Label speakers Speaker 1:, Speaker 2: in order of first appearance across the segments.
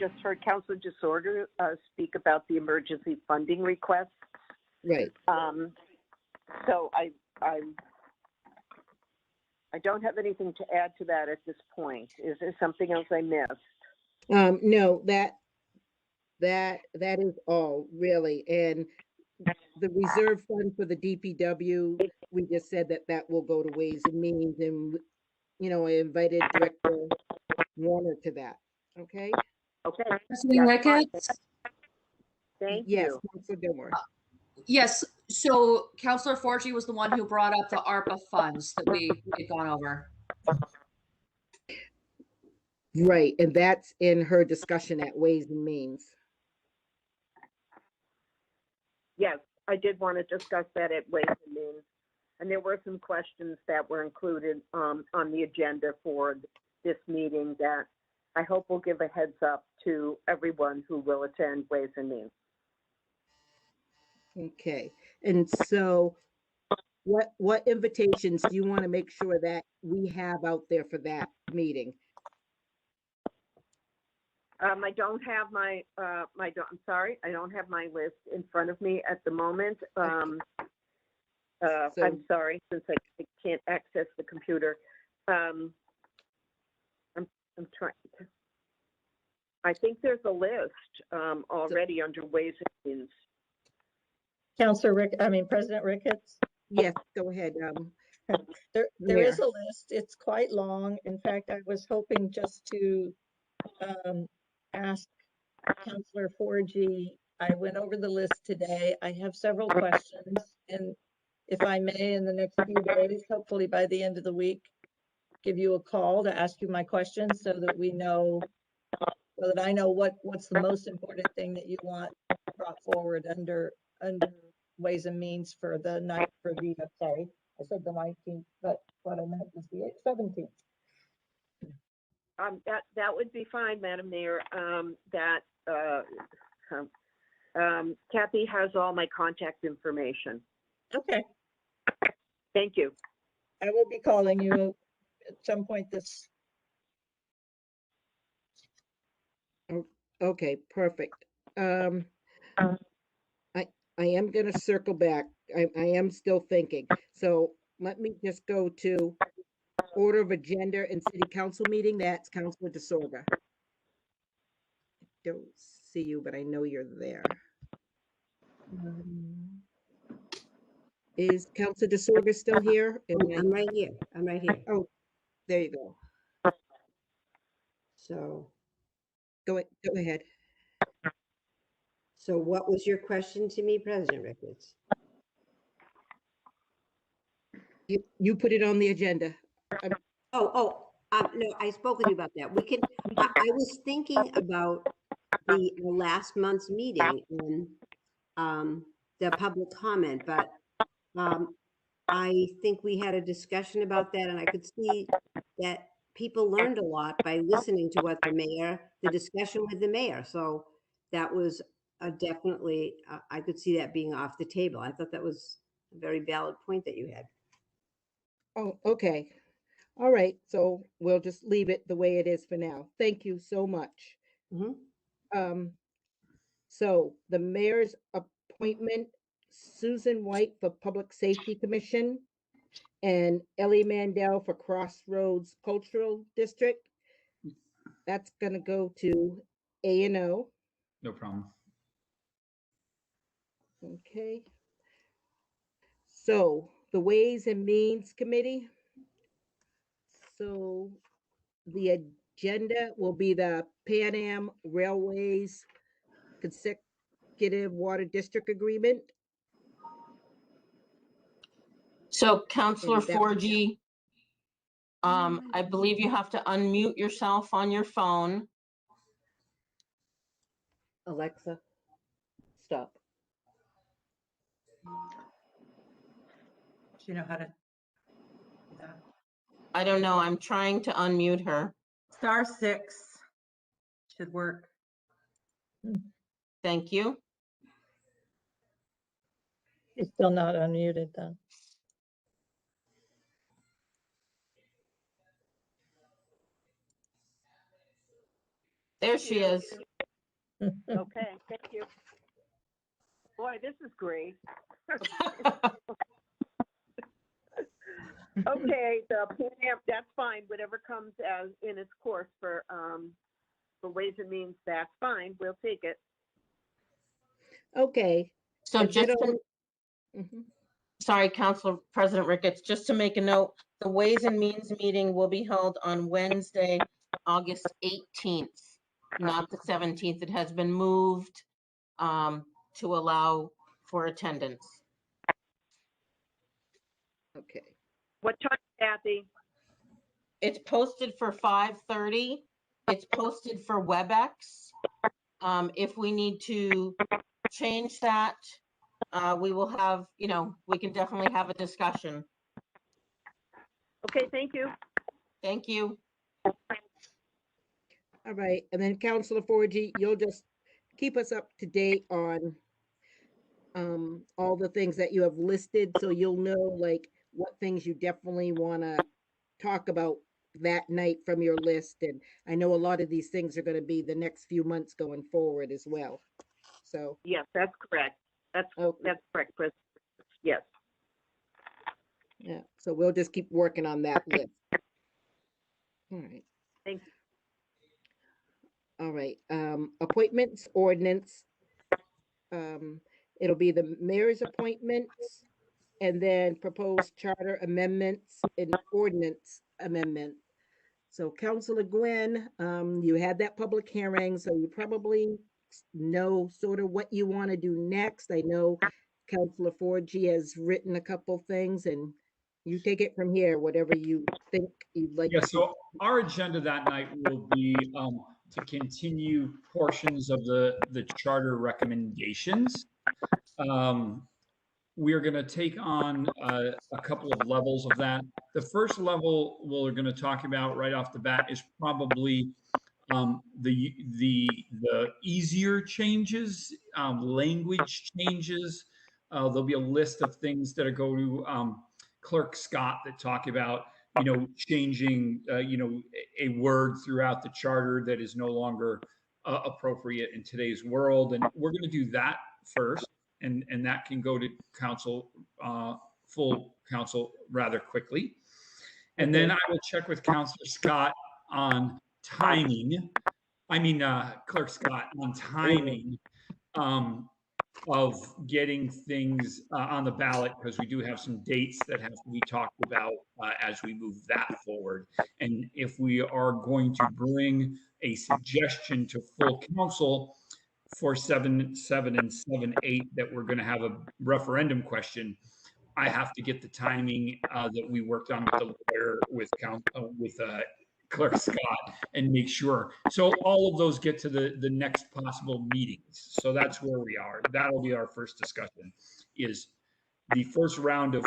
Speaker 1: just heard Councilor Disorder speak about the emergency funding request.
Speaker 2: Right.
Speaker 1: So I don't have anything to add to that at this point. Is there something else I missed?
Speaker 2: No, that is all really. And the reserve fund for the DPW, we just said that will go to Ways and Means, and I invited Director Warner to that. Okay.
Speaker 1: Okay.
Speaker 3: Councilor Ricketts?
Speaker 1: Thank
Speaker 2: Yes,
Speaker 1: you.
Speaker 2: Councilor Gilmore.
Speaker 3: Yes, so Councilor Forgy was the one who brought up the ARPA funds that we had gone over.
Speaker 2: Right, and that's in her discussion at Ways and Means.
Speaker 1: Yes, I did want to discuss that at Ways and Means. And there were some questions that were included on the agenda for this meeting that I hope will give a heads up to everyone who will attend Ways and Means.
Speaker 2: Okay, and so what invitations do you want to make sure that we have out there for that meeting?
Speaker 1: I don't have my, I'm sorry, I don't have my list in front of me at the moment. I'm sorry, since I can't access the computer. I'm trying to, I think there's a list already under Ways and Means.
Speaker 4: President Ricketts.
Speaker 2: Yes, go ahead.
Speaker 4: There is a list. It's quite long. In fact, I was hoping just to ask Councilor Forgy. I went over the list today. I have several questions, and if I may, in the next few days, hopefully by the end of the week, give you a call to ask you my questions so that we know, so that I know what's the most important thing that you want brought forward under Ways and Means for the night for the, sorry, I said the 19th, but what I meant was the 17th.
Speaker 1: That would be fine, Madam Mayor. Kathy has all my contact information.
Speaker 4: Okay.
Speaker 1: Thank you.
Speaker 4: I will be calling you at some point this.
Speaker 2: Okay, perfect. I am going to circle back. I am still thinking. So let me just go to order of agenda and city council meeting. That's Councilor DeSorga. I don't see you, but I know you're there. Is Councilor DeSorga still here?
Speaker 5: I'm right here. I'm right here.
Speaker 2: Oh, there you go.
Speaker 5: So,
Speaker 2: Go ahead.
Speaker 5: so what was your question to me, President Ricketts?
Speaker 2: You put it on the agenda.
Speaker 5: No, I spoke with you about that. I was thinking about the last month's meeting and the public comment, but I think we had a discussion about that, and I could see that people learned a lot by listening to what the discussion with the mayor. So that was definitely, I could see that being off the table. I thought that was a very valid point that you had.
Speaker 2: Oh, okay. All right. So we'll just leave it the way it is for now. Thank you so much.
Speaker 5: Mm-hmm.
Speaker 2: So the mayor's appointment, Susan White for Public Safety Commission and Ellie Mandel for Crossroads Cultural District. That's going to go to A&O.
Speaker 6: No problem.
Speaker 2: Okay. So the Ways and Means Committee. So the agenda will be the Pan Am Railways Consecutive Water District Agreement.
Speaker 7: So Councilor
Speaker 2: And that-
Speaker 7: Forgy, I believe you have to unmute yourself on your phone.
Speaker 2: Alexa, stop.
Speaker 4: Do you know how to do that?
Speaker 7: I don't know, I'm trying to unmute her.
Speaker 4: *6 should work.
Speaker 7: Thank you.
Speaker 4: It's still not unmuted then.
Speaker 7: There she is.
Speaker 1: Okay, thank you. Boy, this is great. Okay, the PAM, that's fine, whatever comes as in its course for Ways and Means, that's fine, we'll take it.
Speaker 2: Okay.
Speaker 7: So
Speaker 2: and then
Speaker 7: just, to-
Speaker 2: Mhm.
Speaker 7: sorry, Council President Ricketts, just to make a note, the Ways and Means meeting will be held on Wednesday, August 18th, not the 17th. It has been moved to allow for attendance.
Speaker 2: Okay.
Speaker 1: What time, Kathy?
Speaker 7: It's posted for 5:30. It's posted for WebEx. If we need to change that, we will have, we can definitely have a discussion.
Speaker 1: Okay, thank you.
Speaker 7: Thank you.
Speaker 2: All right. And then Councilor Forgy, you'll just keep us up to date on all the things that you have listed, so you'll know like what things you definitely want to talk about that night from your list. And I know a lot of these things are going to be the next few months going forward as well. So,
Speaker 1: Yes, that's correct. That's
Speaker 2: okay.
Speaker 1: correct, Chris. Yes.
Speaker 2: Yeah, so we'll just keep working on that list. All right.
Speaker 1: Thank you.
Speaker 2: All right. Appointments ordinance. It'll be the mayor's appointments and then proposed charter amendments and ordinance amendment. So Councilor Gwynn, you had that public hearing, so you probably know sort of what you want to do next. I know Councilor Forgy has written a couple things, and you take it from here, whatever you think you'd like
Speaker 6: Yeah,
Speaker 2: to.
Speaker 6: so our agenda that night will be to continue portions of the charter recommendations. We are going to take on a couple of levels of that. The first level we're going to talk about right off the bat is probably the easier changes, language changes. There'll be a list of things that go to Clerk Scott that talk about changing a word throughout the charter that is no longer appropriate in today's world, and we're going to do that first, and that can go to council, full council rather quickly, and then I will check with Councilor Scott on timing. Clerk Scott on timing of getting things on the ballot, because we do have some dates that have to be talked about as we move that forward. And if we are going to bring a suggestion to full council for 7.7 and 7.8 that we're going to have a referendum question, I have to get the timing that we worked on with the lawyer with Clerk Scott and make sure. So all of those get to the next possible meetings. So that's where we are. That'll be our first discussion, is the first round of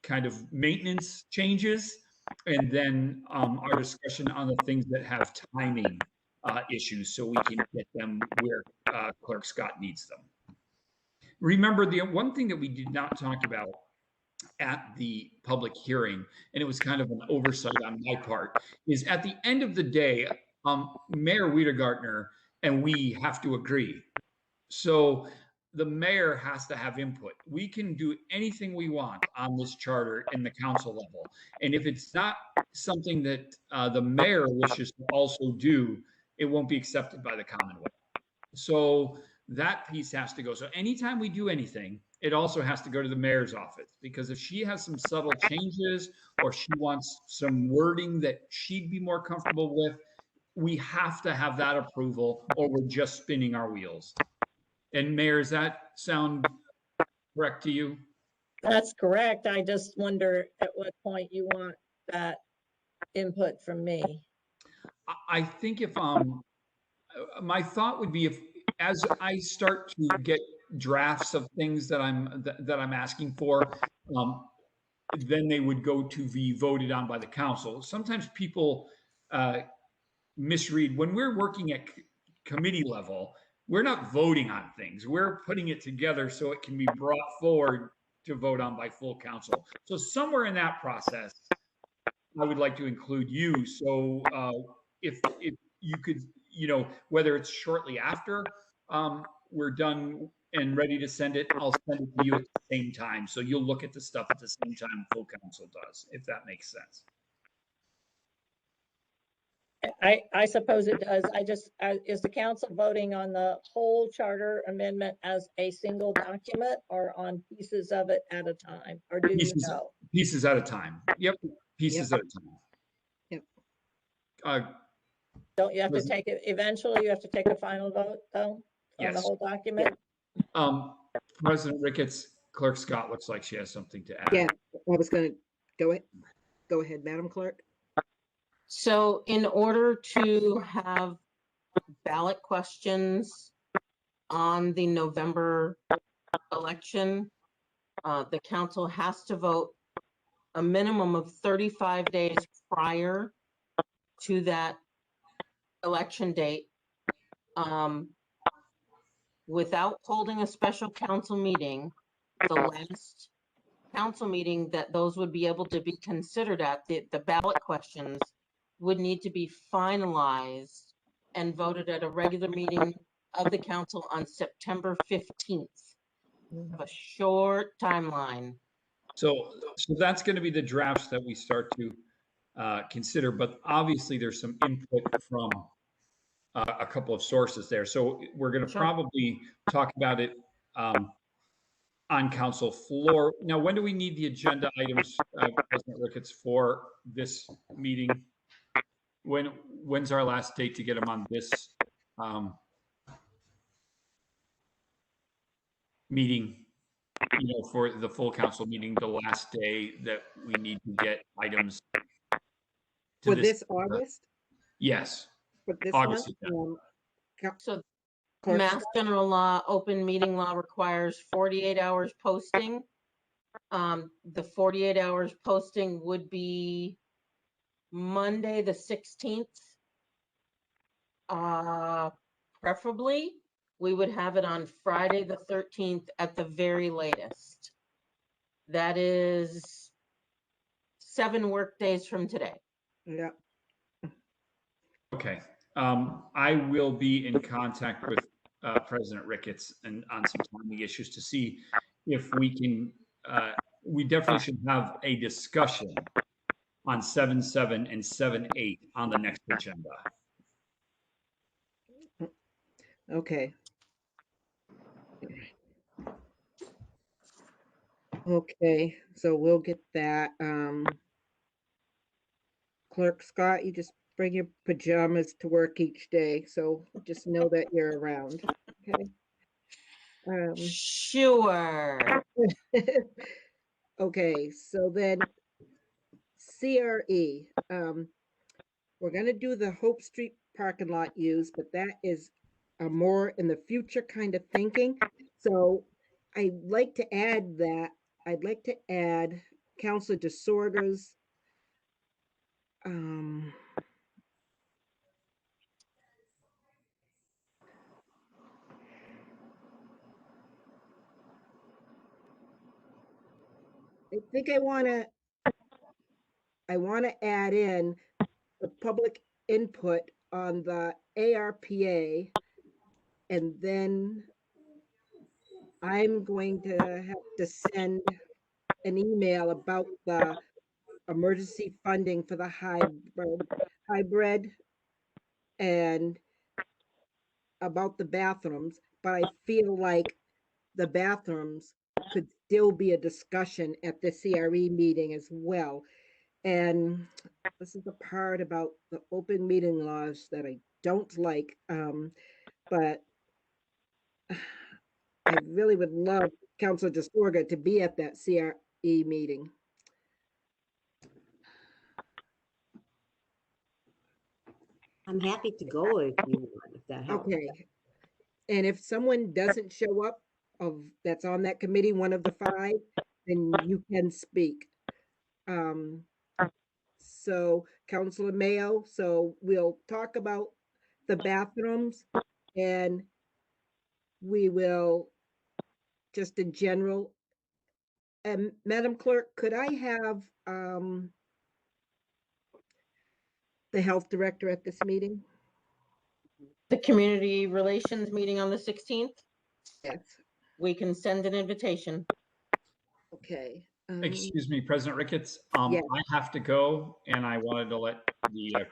Speaker 6: kind of maintenance changes, and then our discussion on the things that have timing issues, so we can get them where Clerk Scott needs them. Remember, the one thing that we did not talk about at the public hearing, and it was kind of an oversight on my part, is at the end of the day, Mayor Wiedegartner and we have to agree. So the mayor has to have input. We can do anything we want on this charter in the council level. And if it's not something that the mayor wishes to also do, it won't be accepted by the Commonwealth. So that piece has to go. So anytime we do anything, it also has to go to the mayor's office, because if she has some subtle changes or she wants some wording that she'd be more comfortable with, we have to have that approval, or we're just spinning our wheels. And Mayor, does that sound correct to you?
Speaker 4: That's correct. I just wonder at what point you want that input from me.
Speaker 6: I think if my thought would be, if as I start to get drafts of things that I'm asking for, then they would go to be voted on by the council. Sometimes people misread. When we're working at committee level, we're not voting on things. We're putting it together so it can be brought forward to vote on by full council. So somewhere in that process, I would like to include you. So if you could, whether it's shortly after we're done and ready to send it, I'll send it to you at the same time. So you'll look at the stuff at the same time full council does, if that makes sense.
Speaker 4: I suppose it does. Is the council voting on the whole charter amendment as a single document or on pieces of it at a time? Or do you know?
Speaker 6: Pieces at a time. Yep. Pieces at a time.
Speaker 2: Yep.
Speaker 4: Don't you have to take it, eventually you have to take a final vote though? On the
Speaker 6: Yes.
Speaker 4: whole document?
Speaker 6: President Ricketts, Clerk Scott looks like she has something to add.
Speaker 2: Yeah, I was going to go ahead, Madam Clerk.
Speaker 7: So in order to have ballot questions on the November election, the council has to vote a minimum of 35 days prior to that election date, without holding a special council meeting. The last council meeting that those would be able to be considered at, the ballot questions would need to be finalized and voted at a regular meeting of the council on September 15th. A short timeline.
Speaker 6: So that's going to be the drafts that we start to consider, but obviously there's some input from a couple of sources there. So we're going to probably talk about it on council floor. Now, when do we need the agenda items, President Ricketts, for this meeting? When's our last date to get them on this meeting? For the full council meeting, the last day that we need to get items
Speaker 2: For this August?
Speaker 6: Yes.
Speaker 2: For this
Speaker 6: August.
Speaker 2: month?
Speaker 7: So
Speaker 2: Clerk
Speaker 7: Mass
Speaker 2: Scott?
Speaker 7: General Law, open meeting law requires 48 hours posting. The 48 hours posting would be Monday, the 16th. Preferably, we would have it on Friday, the 13th at the very latest. That is 7 work days from today.
Speaker 2: Yeah.
Speaker 6: Okay. I will be in contact with President Ricketts and on some timing issues to see if we can, we definitely should have a discussion on 7.7 and 7.8 on the next agenda.
Speaker 2: Okay. Okay, so we'll get that. Clerk Scott, you just bring your pajamas to work each day, so just know that you're around. Okay.
Speaker 7: Sure.
Speaker 2: Okay, so then CRE. We're gonna do the Hope Street parking lot use, but that is a more in the future kind of thinking. So I'd like to add that. I'd like to add Councilor DeSorga's I think I want to add in the public input on the ARPA, and then I'm going to have to send an email about the emergency funding for the hybrid and about the bathrooms, but I feel like the bathrooms could still be a discussion at the CRE meeting as well. And this is the part about the open meeting laws that I don't like, but I really would love Councilor DeSorga to be at that CRE meeting.
Speaker 5: I'm happy to go if you want, if that helps.
Speaker 2: Okay. And if someone doesn't show up that's on that committee, one of the 5, then you can speak. So Councilor Mayo, so we'll talk about the bathrooms and we will just in general. And Madam Clerk, could I have the health director at this meeting?
Speaker 7: The community relations meeting on the 16th,
Speaker 2: Yes,
Speaker 7: we can send an invitation.
Speaker 2: okay.
Speaker 6: Excuse me, President Ricketts.
Speaker 2: Yeah.
Speaker 6: I have to go, and I wanted to let the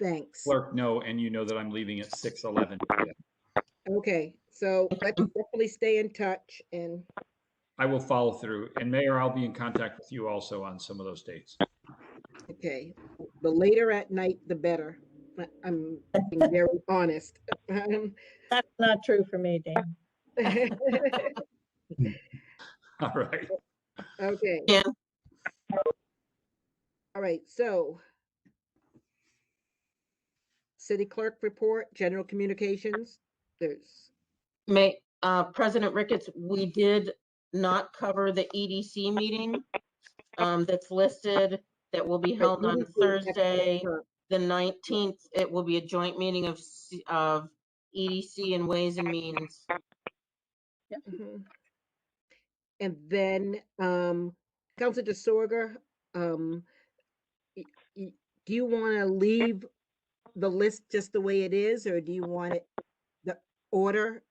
Speaker 2: Thanks.
Speaker 6: clerk know, and you know that I'm leaving at 6:11 p.m.
Speaker 2: Okay, so let's definitely stay in touch and,
Speaker 6: I will follow through. And Mayor, I'll be in contact with you also on some of those dates.
Speaker 2: okay, the later at night, the better. I'm being very honest.
Speaker 4: That's not true for me, Dan.
Speaker 6: All right.
Speaker 2: Okay,
Speaker 7: Dan,
Speaker 2: all right, so city clerk report, general communications, there's,
Speaker 7: President Ricketts, we did not cover the EDC meeting that's listed that will be held on Thursday, the 19th. It will be a joint meeting of EDC and Ways and Means.
Speaker 2: Mhm. And then, Councilor DeSorga, y- do you want to leave the list just the way it is, or do you want it, the order?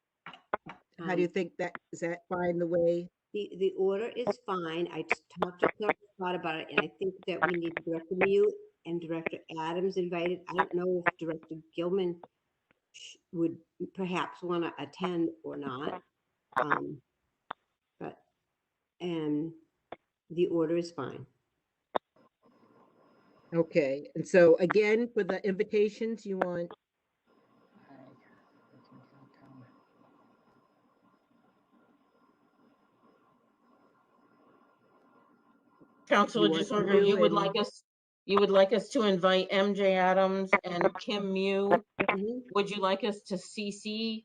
Speaker 2: How do you think that, is that fine the way?
Speaker 5: The order is fine. I just talked to Clerk Scott about it, and I think that we need Director Mute and Director Adams invited. I don't know if Director Gilman would perhaps want to attend or not. But, and the order is fine.
Speaker 2: Okay, and so again, for the invitations, you want,
Speaker 7: Councilor
Speaker 2: You want
Speaker 7: DeSorger,
Speaker 2: you
Speaker 7: you would
Speaker 2: and-
Speaker 7: like us to invite MJ Adams and Kim Mew.
Speaker 5: Mhm.
Speaker 7: Would you like us to CC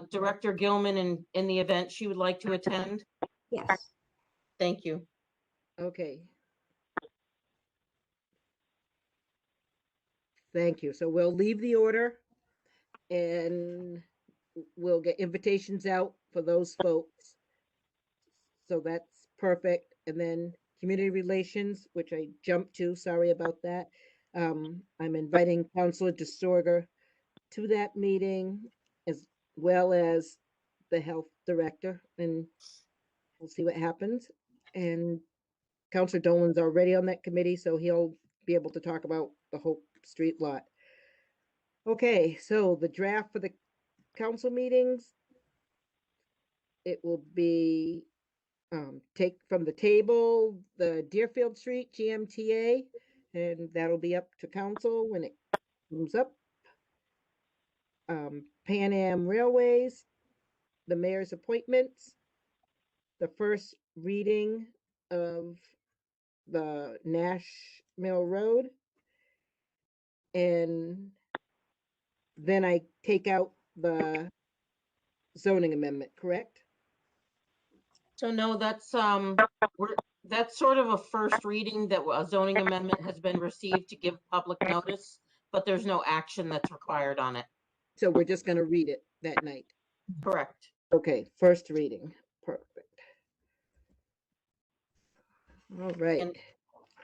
Speaker 7: Director Gilman in the event she would like to attend?
Speaker 5: Yes.
Speaker 7: Thank you.
Speaker 2: okay. Thank you. So we'll leave the order and we'll get invitations out for those folks. So that's perfect. And then community relations, which I jumped to, sorry about that. I'm inviting Councilor DeSorger to that meeting as well as the health director, and we'll see what happens. And Councilor Dolan's already on that committee, so he'll be able to talk about the Hope Street lot. Okay, so the draft for the council meetings, it will be take from the table the Deerfield Street GMTA, and that'll be up to council when it comes up. Pan Am Railways, the mayor's appointments, the first reading of the Nash Mill Road, and then I take out the zoning amendment, correct?
Speaker 7: So no, that's sort of a first reading that a zoning amendment has been received to give public notice, but there's no action that's required on it.
Speaker 2: So we're just gonna read it that night.
Speaker 7: Correct.
Speaker 2: Okay, first reading, perfect. All right,
Speaker 7: And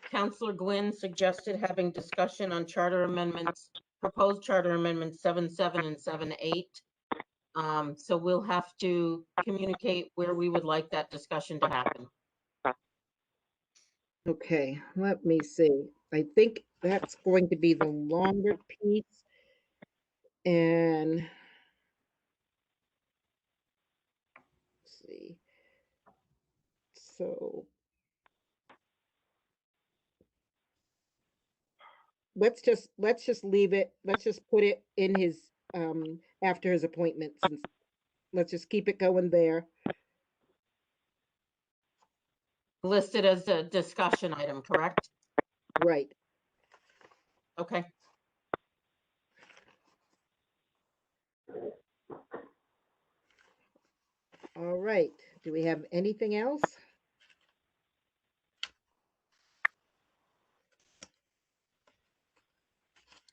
Speaker 7: Councilor Gwynn suggested having discussion on charter amendments, proposed charter amendments 7.7 and 7.8. So we'll have to communicate where we would like that discussion to happen.
Speaker 2: okay, let me see. I think that's going to be the longer piece. And let's see. So let's just leave it. Let's just put it in his after his appointments, and let's just keep it going there.
Speaker 7: Listed as a discussion item, correct?
Speaker 2: Right.
Speaker 7: Okay.
Speaker 2: All right. Do we have anything else?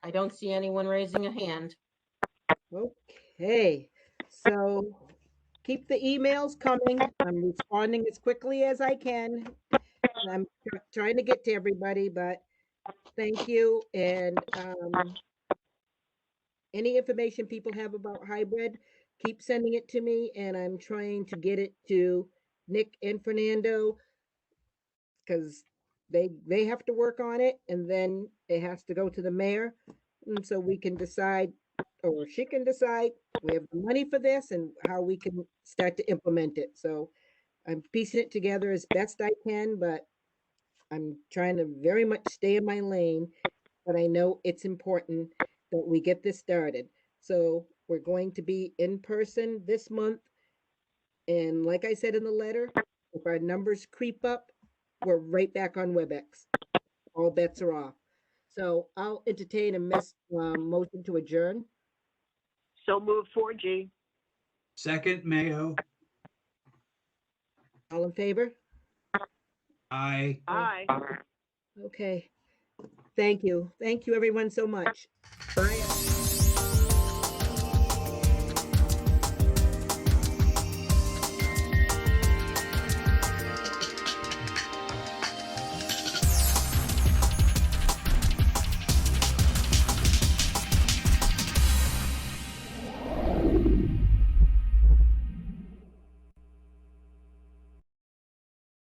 Speaker 7: I don't see anyone raising a hand.
Speaker 2: Okay. So keep the emails coming. I'm responding as quickly as I can. And I'm trying to get to everybody, but thank you. And any information people have about hybrid, keep sending it to me, and I'm trying to get it to Nick and Fernando, because they have to work on it, and then it has to go to the mayor, and so we can decide, or she can decide, we have the money for this and how we can start to implement it. So I'm piecing it together as best I can, but I'm trying to very much stay in my lane, but I know it's important that we get this started. So we're going to be in person this month. And like I said in the letter, if our numbers creep up, we're right back on WebEx. All bets are off. So I'll entertain a motion to adjourn.
Speaker 1: So move 4G.
Speaker 8: Second, Mayo.
Speaker 2: All in favor?
Speaker 8: Aye.
Speaker 1: Aye.
Speaker 2: Okay. Thank you. Thank you everyone so much.
Speaker 1: Bye.